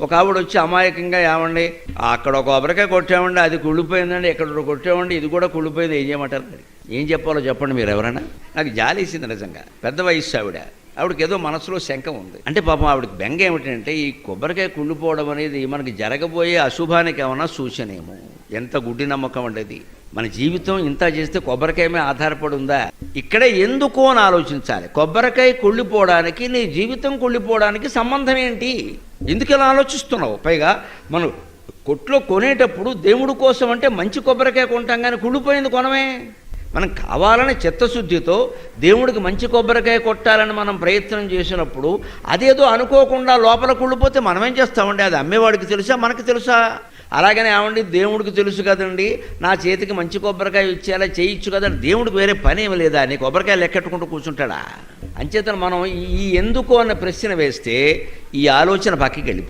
ఒక ఆవిడ వచ్చి అమాయకంగా ఏమండి అక్కడ ఒక కొబ్బరికాయ కొట్టామండి, అది కుళ్ళిపోయిందండి, ఎక్కడ కొట్టామండి, ఇది కూడా కుళ్ళిపోయింది, ఏం చేయమంటారు? మరి ఏం చెప్పాలో చెప్పండి మీరు ఎవరైనా. నాకు జాలేసింది నిజంగా. పెద్ద వయస్సు ఆవిడకి ఏదో మనసులో శంక ఉంది. అంటే పాపం ఆవిడకి బెంగ ఏమిటంటే ఈ కొబ్బరికాయ కుళ్ళిపోవడం అనేది మనకి జరగబోయే అశుభానికి ఏమన్నా సూచనేమో. ఎంత గుడ్డి నమ్మకం ఉండేది. మన జీవితం ఇంత చేస్తే కొబ్బరికాయ మీద ఆధారపడి ఉందా? ఇక్కడే ఎందుకు అని ఆలోచించాలి. కొబ్బరికాయ కుళ్ళిపోవడానికి నీ జీవితం కుళ్ళిపోవడానికి సంబంధం ఏంటి? ఎందుకు ఇలా ఆలోచిస్తున్నావు? పైగా మనం కొట్లో కొనేటప్పుడు దేవుడి కోసం అంటే మంచి కొబ్బరికాయ కొంటాం, కానీ కుళ్ళిపోయింది కొనమే. మనం కావాలని చిత్తశుద్ధితో దేవుడికి మంచి కొబ్బరికాయ కొట్టాలని మనం ప్రయత్నం చేసినప్పుడు అదేదో అనుకోకుండా లోపల కుళ్ళిపోతే మనమేం చేస్తామండి? అది అమ్మేవాడికి తెలుసా, మనకి తెలుసా? అలాగనే ఏమండి దేవుడికి తెలుసు కదండి, నా చేతికి మంచి కొబ్బరికాయ ఇచ్చేలా చేయొచ్చు కదండి, దేవుడికి వేరే పని ఏమి లేదా? నీ కొబ్బరికాయ లెక్కెట్టుకుంటూ కూర్చుంటాడా? అంచేతను మనం ఈ ఎందుకు అన్న ప్రశ్న వేస్తే ఈ ఆలోచన పక్కకి వెళ్ళిపోతుంది.